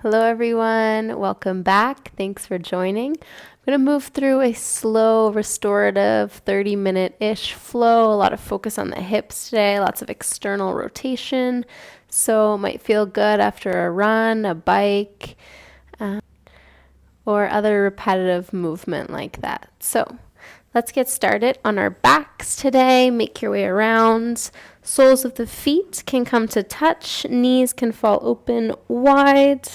Hello, everyone. Welcome back. Thanks for joining. I'm going to move through a slow, restorative 30-minute-ish flow. A lot of focus on the hips today, lots of external rotation. So it might feel good after a run, a bike, or other repetitive movement like that. So let's get started on our backs today. Make your way around. Soles of the feet can come to touch. Knees can fall open wide.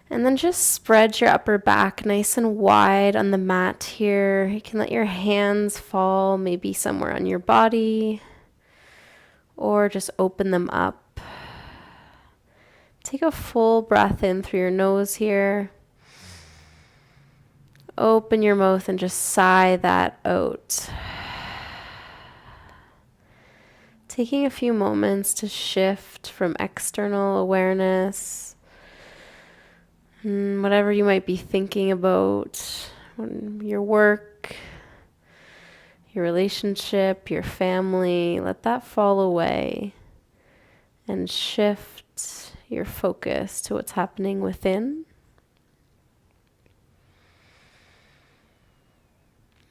And then just spread your upper back nice and wide on the mat here. You can let your hands fall maybe somewhere on your body or just open them up. Take a full breath in through your nose here. Open your mouth and just sigh that out. Taking a few moments to shift from external awareness, whatever you might be thinking about, your work, your relationship, your family, let that fall away and shift your focus to what's happening within.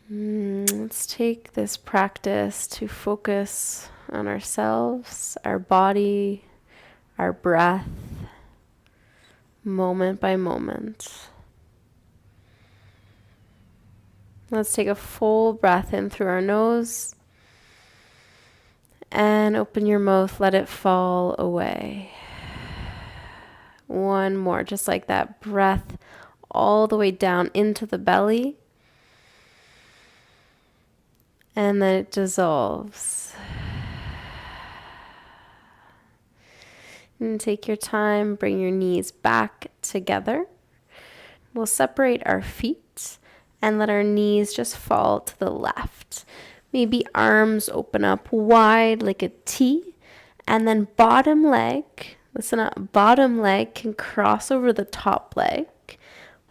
Let's take this practice to focus on ourselves, our body, our breath, moment by moment. Let's take a full breath in through our nose and open your mouth, let it fall away. One more, just like that, breath all the way down into the belly. And then it dissolves. And take your time, bring your knees back together. We'll separate our feet and let our knees just fall to the left. Maybe arms open up wide like a T, and then bottom leg, listen up, bottom leg can cross over the top leg,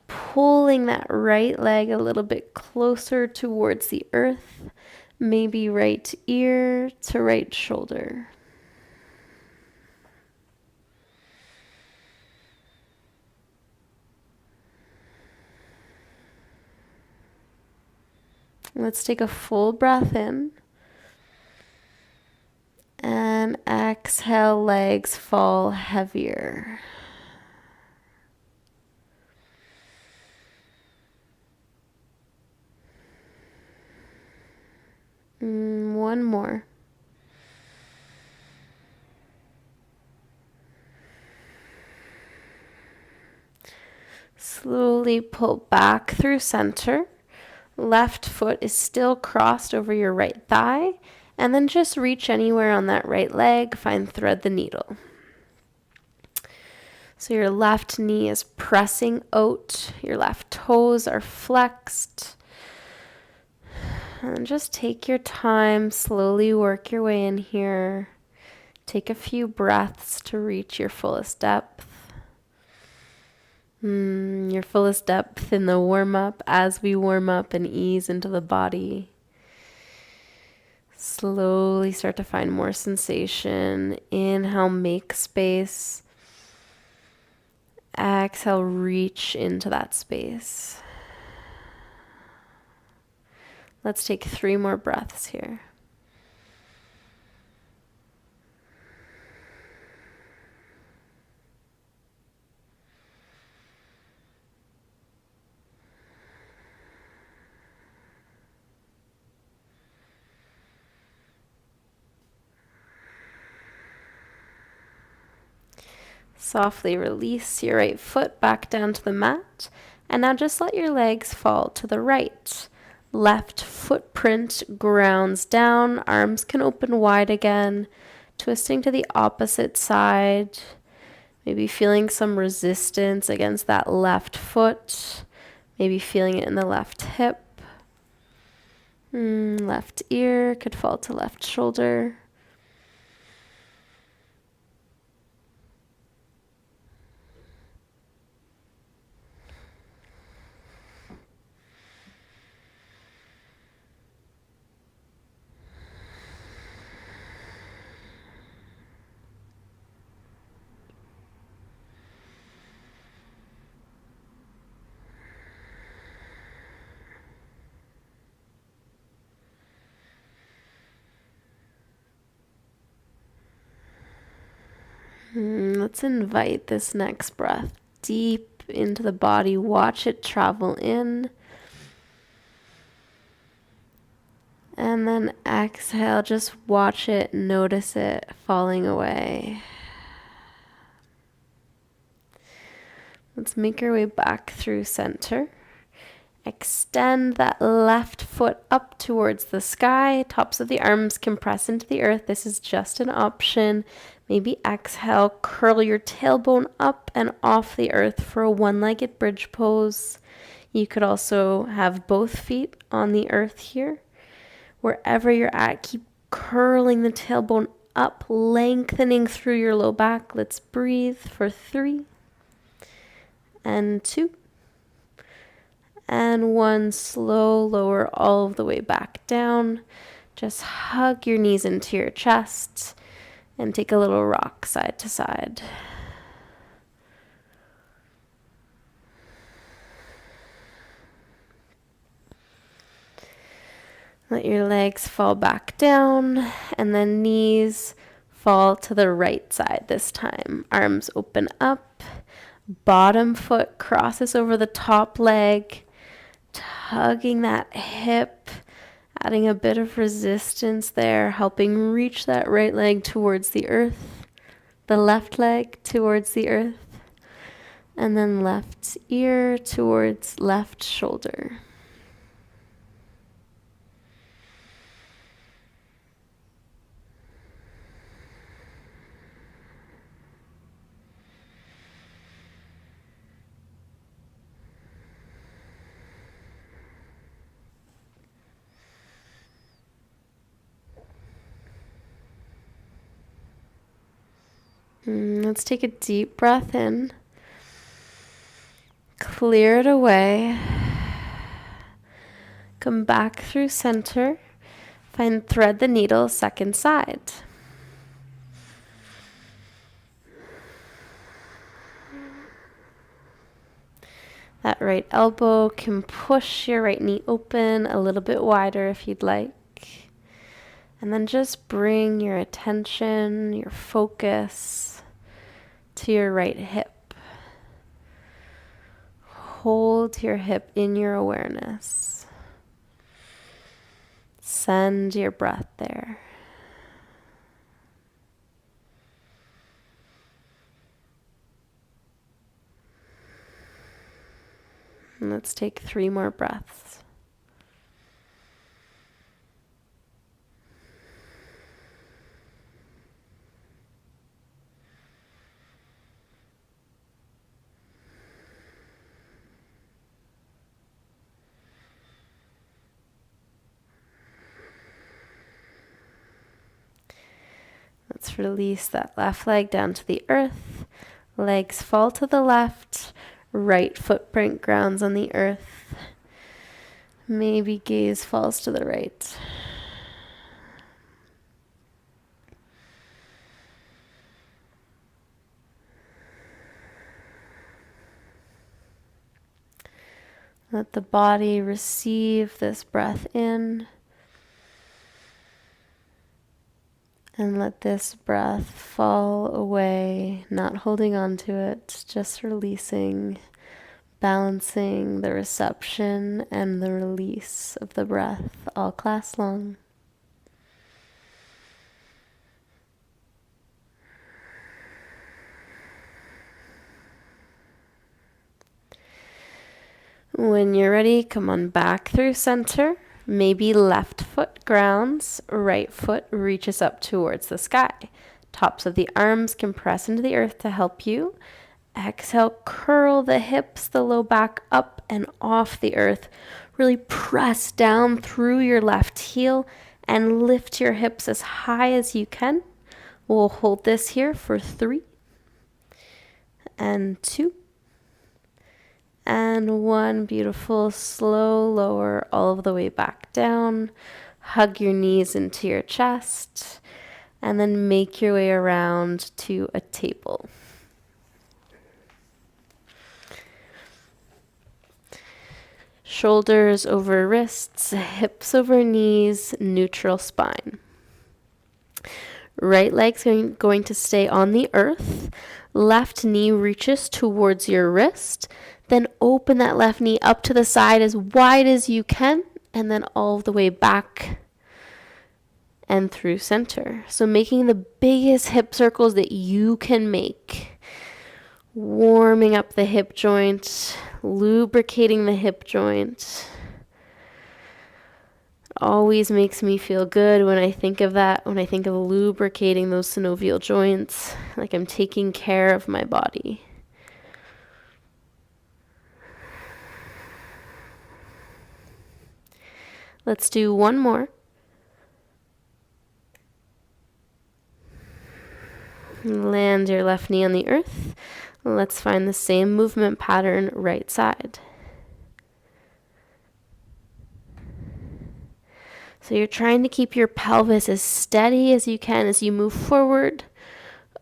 pulling that right leg a little bit closer towards the earth, maybe right ear to right shoulder. Let's take a full breath in. And exhale, legs fall heavier. One more. Slowly pull back through center. Left foot is still crossed over your right thigh. And then just reach anywhere on that right leg. Find thread the needle. So your left knee is pressing out. Your left toes are flexed. And just take your time. Slowly work your way in here. Take a few breaths to reach your fullest depth. Your fullest depth in the warm-up as we warm up and ease into the body. Slowly start to find more sensation. Inhale, make space. Exhale, reach into that space. Let's take 3 more breaths here. Softly release your right foot back down to the mat. And now just let your legs fall to the right. Left footprint grounds down. Arms can open wide again. Twisting to the opposite side. Maybe feeling some resistance against that left foot. Maybe feeling it in the left hip. Left ear could fall to left shoulder. Let's invite this next breath deep into the body. Watch it travel in. And then exhale, just watch it, notice it falling away. Let's make our way back through center. Extend that left foot up towards the sky. Tops of the arms compress into the earth. This is just an option. Maybe exhale, curl your tailbone up and off the earth for a one-legged bridge pose. You could also have both feet on the earth here. Wherever you're at, keep curling the tailbone up, lengthening through your low back. Let's breathe for 3 and 2 and 1. Slow lower all of the way back down. Just hug your knees into your chest and take a little rock side to side. Let your legs fall back down and then knees fall to the right side this time. Arms open up, bottom foot crosses over the top leg, tugging that hip, adding a bit of resistance there, helping reach that right leg towards the earth, the left leg towards the earth, and then left ear towards left shoulder. Let's take a deep breath in. Clear it away. Come back through center. Find thread the needle, second side. That right elbow can push your right knee open a little bit wider if you'd like. And then just bring your attention, your focus to your right hip. Hold your hip in your awareness. Send your breath there. And let's take 3 more breaths. Let's release that left leg down to the earth. Legs fall to the left. Right footprint grounds on the earth. Maybe gaze falls to the right. Let the body receive this breath in. And let this breath fall away, not holding on to it, just releasing, balancing the reception and the release of the breath all class long. When you're ready, come on back through center. Maybe left foot grounds, right foot reaches up towards the sky. Tops of the arms compress into the earth to help you. Exhale, curl the hips, the low back up and off the earth. Really press down through your left heel and lift your hips as high as you can. We'll hold this here for 3 and 2. And 1. Beautiful, slow lower all of the way back down. Hug your knees into your chest. And then make your way around to a table. Shoulders over wrists, hips over knees, neutral spine. Right leg's going to stay on the earth. Left knee reaches towards your wrist. Then open that left knee up to the side as wide as you can, and then all the way back and through center. So making the biggest hip circles that you can make. Warming up the hip joint, lubricating the hip joint. Always makes me feel good when I think of that, when I think of lubricating those synovial joints, like I'm taking care of my body. Let's do one more. Land your left knee on the earth. Let's find the same movement pattern right side. So you're trying to keep your pelvis as steady as you can as you move forward,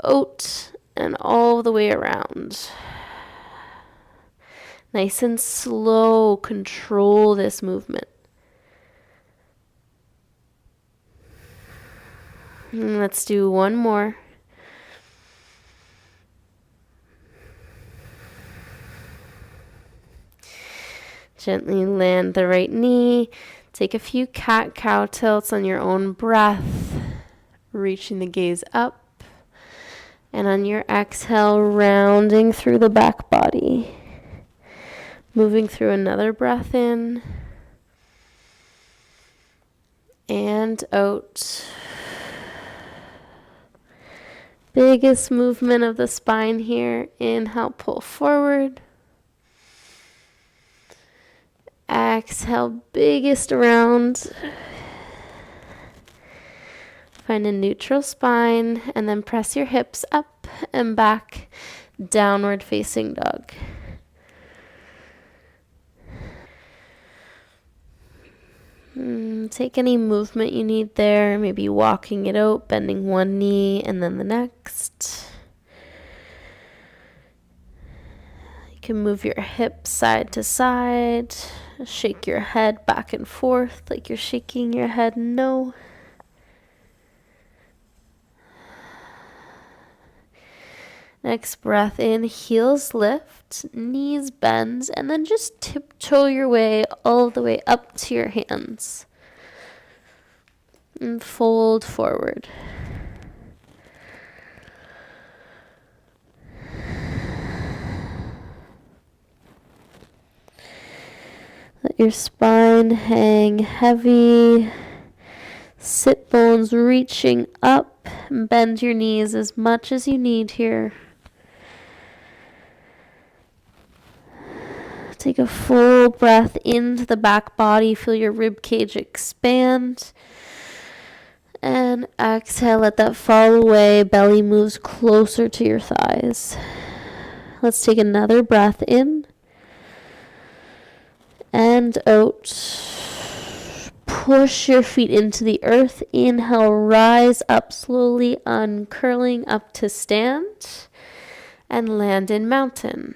out, and all the way around. Nice and slow, control this movement. And let's do one more. Gently land the right knee. Take a few cat-cow tilts on your own breath, reaching the gaze up. And on your exhale, rounding through the back body. Moving through another breath in. And out. Biggest movement of the spine here. Inhale, pull forward. Exhale, biggest round. Find a neutral spine and then press your hips up and back, downward facing dog. Take any movement you need there, maybe walking it out, bending one knee and then the next. You can move your hips side to side, shake your head back and forth like you're shaking your head no. Next breath in, heels lift, knees bend, and then just tiptoe your way all the way up to your hands. And fold forward. Let your spine hang heavy. Sit bones reaching up. Bend your knees as much as you need here. Take a full breath into the back body. Feel your rib cage expand. And exhale, let that fall away. Belly moves closer to your thighs. Let's take another breath in. And out. Push your feet into the earth. Inhale, rise up slowly, uncurling up to stand. And land in mountain.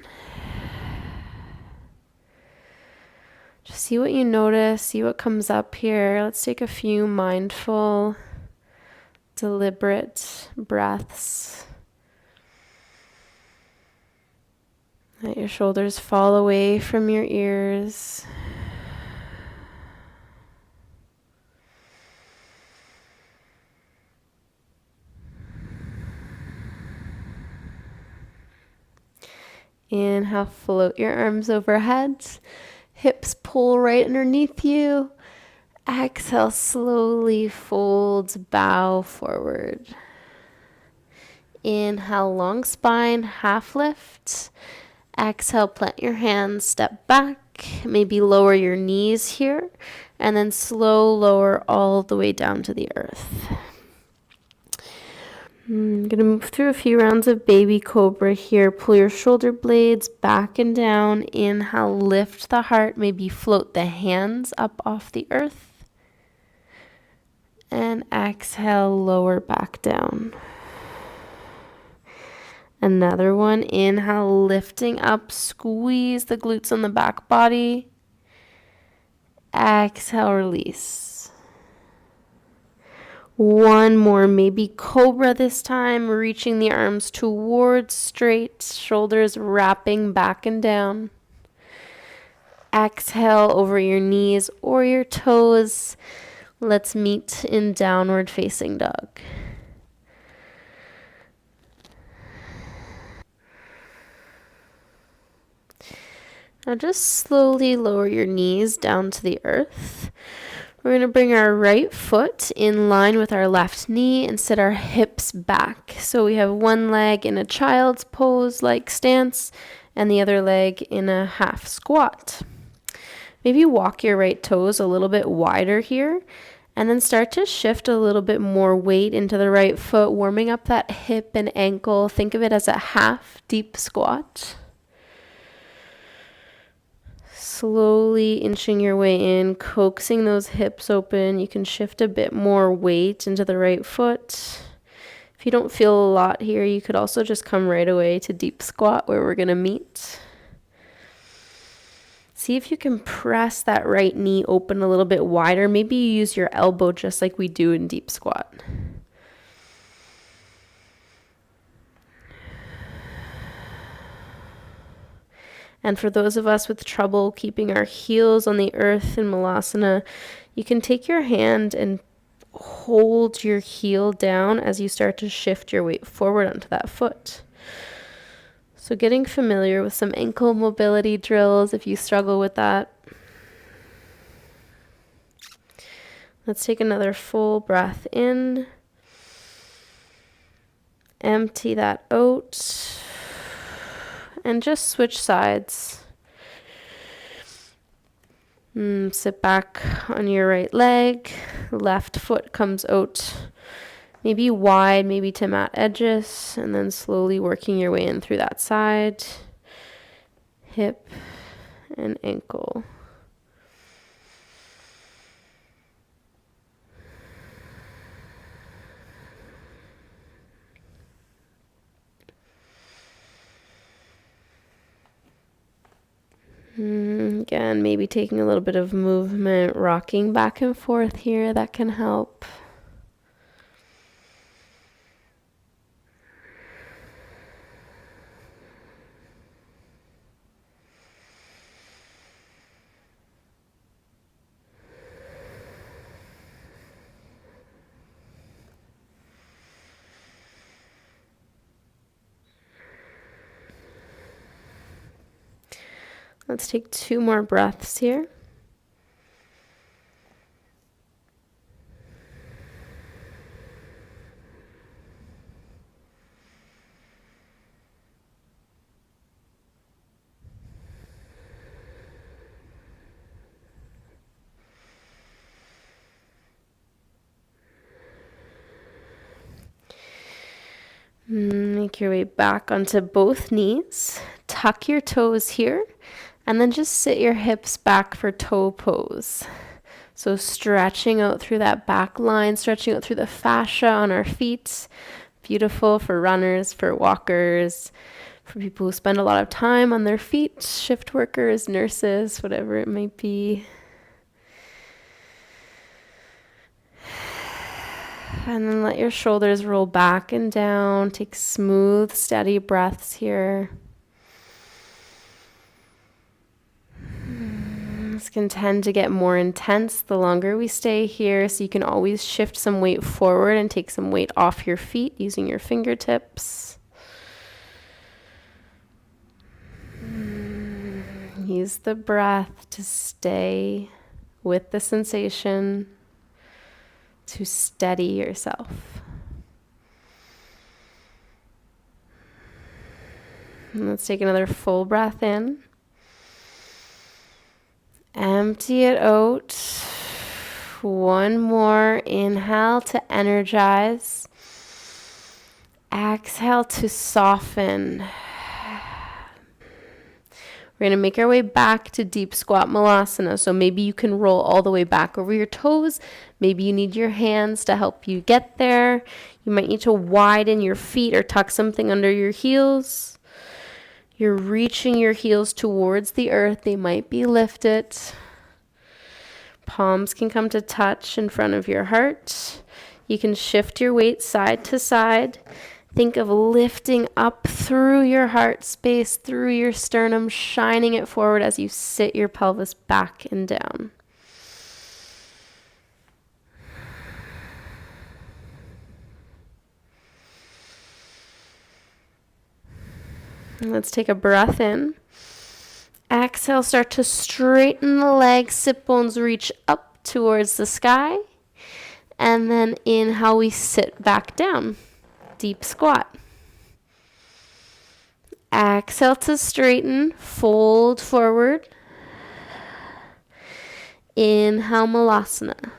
Just see what you notice, see what comes up here. Let's take a few mindful, deliberate breaths. Let your shoulders fall away from your ears. Inhale, float your arms overhead. Hips pull right underneath you. Exhale, slowly fold, bow forward. Inhale, long spine, half lift. Exhale, plant your hands, step back. Maybe lower your knees here. And then slow lower all the way down to the earth. I'm going to move through a few rounds of baby cobra here. Pull your shoulder blades back and down. Inhale, lift the heart. Maybe float the hands up off the earth. And exhale, lower back down. Another one. Inhale, lifting up. Squeeze the glutes on the back body. Exhale, release. One more, maybe cobra this time, reaching the arms towards straight, shoulders wrapping back and down. Exhale over your knees or your toes. Let's meet in downward facing dog. Now just slowly lower your knees down to the earth. We're going to bring our right foot in line with our left knee and sit our hips back. So we have one leg in a child's pose like stance and the other leg in a half squat. Maybe walk your right toes a little bit wider here and then start to shift a little bit more weight into the right foot, warming up that hip and ankle. Think of it as a half deep squat. Slowly inching your way in, coaxing those hips open. You can shift a bit more weight into the right foot. If you don't feel a lot here, you could also just come right away to deep squat where we're going to meet. See if you can press that right knee open a little bit wider. Maybe you use your elbow just like we do in deep squat. And for those of us with trouble keeping our heels on the earth in Malasana, you can take your hand and hold your heel down as you start to shift your weight forward onto that foot. So getting familiar with some ankle mobility drills if you struggle with that. Let's take another full breath in. Empty that out. And just switch sides. Sit back on your right leg. Left foot comes out maybe wide, maybe to mat edges, and then slowly working your way in through that side, hip and ankle. Again, maybe taking a little bit of movement, rocking back and forth here, that can help. Let's take 2 more breaths here. Make your way back onto both knees. Tuck your toes here. And then just sit your hips back for toe pose. So stretching out through that back line, stretching out through the fascia on our feet. Beautiful for runners, for walkers, for people who spend a lot of time on their feet, shift workers, nurses, whatever it might be. And then let your shoulders roll back and down. Take smooth, steady breaths here. This can tend to get more intense the longer we stay here, so you can always shift some weight forward and take some weight off your feet using your fingertips. Use the breath to stay with the sensation, to steady yourself. And let's take another full breath in. Empty it out. One more. Inhale to energize. Exhale to soften. We're going to make our way back to deep squat malasana. So maybe you can roll all the way back over your toes. Maybe you need your hands to help you get there. You might need to widen your feet or tuck something under your heels. You're reaching your heels towards the earth. They might be lifted. Palms can come to touch in front of your heart. You can shift your weight side to side. Think of lifting up through your heart space, through your sternum, shining it forward as you sit your pelvis back and down. Let's take a breath in. Exhale, start to straighten the legs, sit bones reach up towards the sky. And then inhale, we sit back down. Deep squat. Exhale to straighten, fold forward. Inhale, Malasana.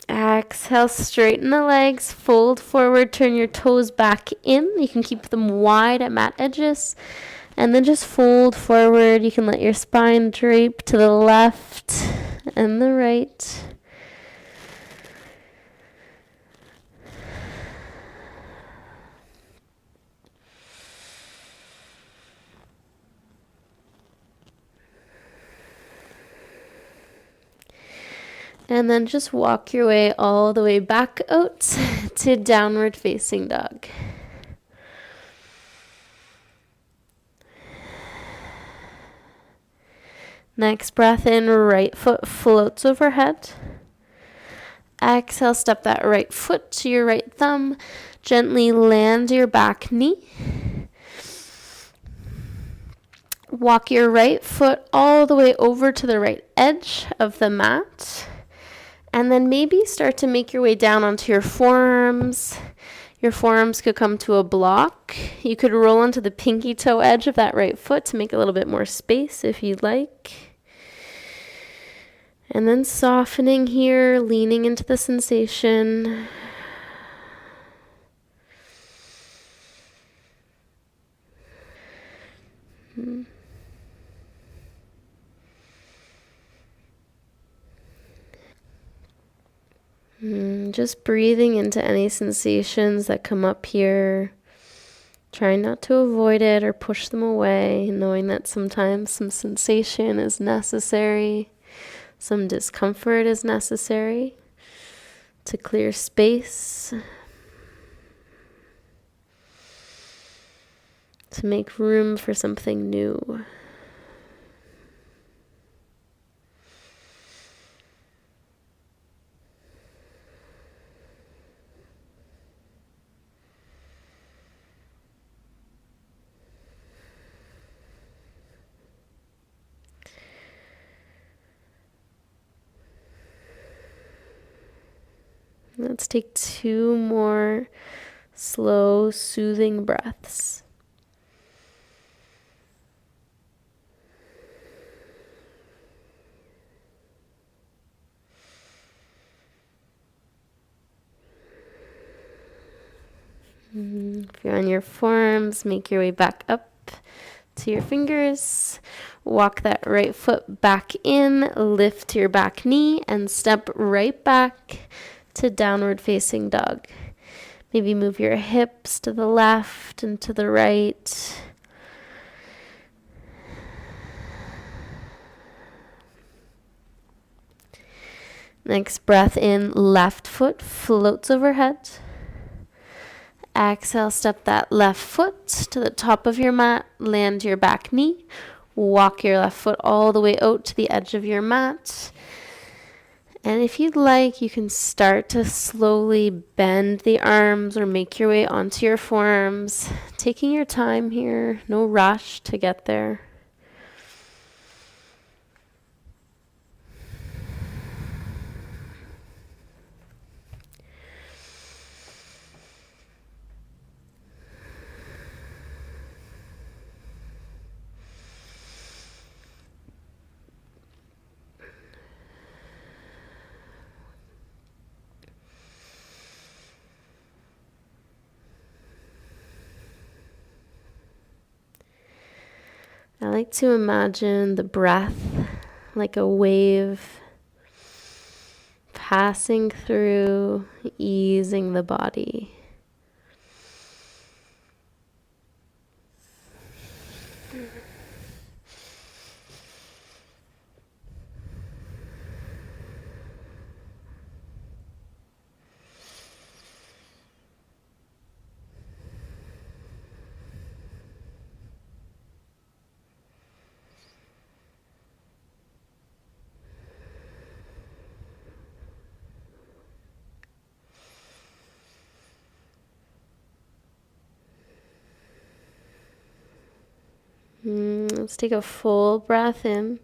Exhale, straighten the legs, fold forward, turn your toes back in. You can keep them wide at mat edges. And then just fold forward. You can let your spine drape to the left and the right. And then just walk your way all the way back out to downward facing dog. Next breath in, right foot floats overhead. Exhale, step that right foot to your right thumb. Gently land your back knee. Walk your right foot all the way over to the right edge of the mat. And then maybe start to make your way down onto your forearms. Your forearms could come to a block. You could roll onto the pinky toe edge of that right foot to make a little bit more space if you'd like. And then softening here, leaning into the sensation. Just breathing into any sensations that come up here. Trying not to avoid it or push them away, knowing that sometimes some sensation is necessary, some discomfort is necessary to clear space, to make room for something new. Let's take 2 more slow, soothing breaths. If you're on your forearms, make your way back up to your fingers. Walk that right foot back in, lift your back knee, and step right back to downward facing dog. Maybe move your hips to the left and to the right. Next breath in, left foot floats overhead. Exhale, step that left foot to the top of your mat, land your back knee. Walk your left foot all the way out to the edge of your mat. And if you'd like, you can start to slowly bend the arms or make your way onto your forearms. Taking your time here, no rush to get there. I like to imagine the breath like a wave passing through, easing the body. Let's take a full breath in.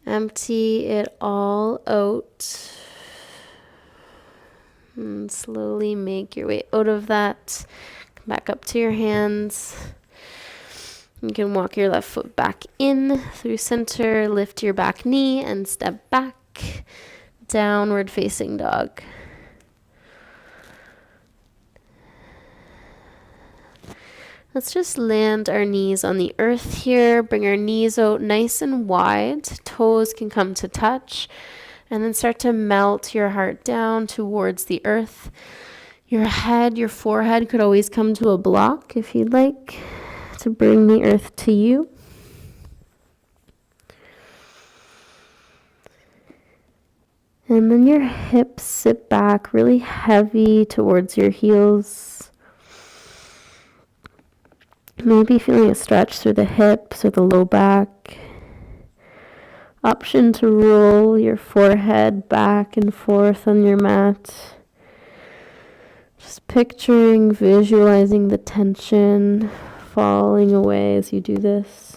Empty it all out. And slowly make your way out of that. Come back up to your hands. You can walk your left foot back in through center, lift your back knee, and step back. Downward facing dog. Let's just land our knees on the earth here. Bring our knees out nice and wide. Toes can come to touch. And then start to melt your heart down towards the earth. Your head, your forehead could always come to a block if you'd like to bring the earth to you. And then your hips sit back really heavy towards your heels. Maybe feeling a stretch through the hips or the low back. Option to roll your forehead back and forth on your mat. Just picturing, visualizing the tension falling away as you do this.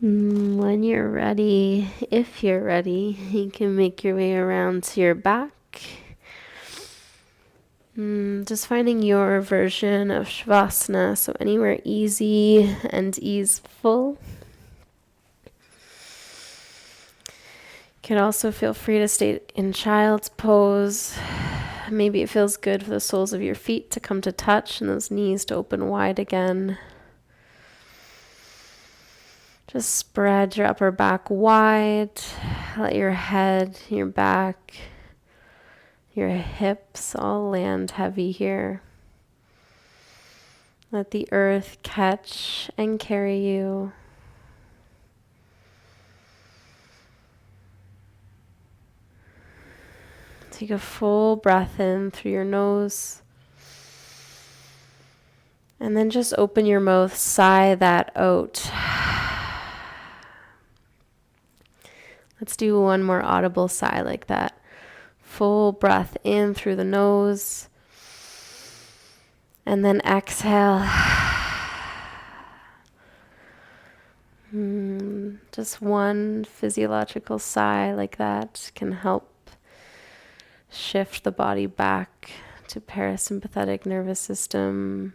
When you're ready, if you're ready, you can make your way around to your back. Just finding your version of Shavasana, so anywhere easy and easeful. You can also feel free to stay in child's pose. Maybe it feels good for the soles of your feet to come to touch and those knees to open wide again. Just spread your upper back wide. Let your head, your back, your hips all land heavy here. Let the earth catch and carry you. Take a full breath in through your nose. And then just open your mouth, sigh that out. Let's do one more audible sigh like that. Full breath in through the nose. And then exhale. Just one physiological sigh like that can help shift the body back to parasympathetic nervous system,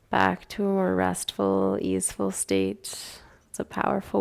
back to a more restful, easeful state. It's a powerful way